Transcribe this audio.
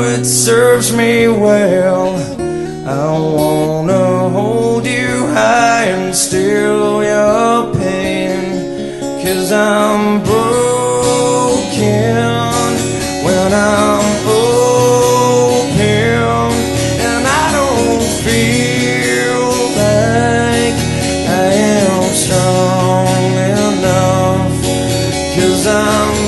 it serves me well. I wanna hold you high and still your pain, 'cause I'm broken when I'm open, and I don't feel like I am strong enough, 'cause I'm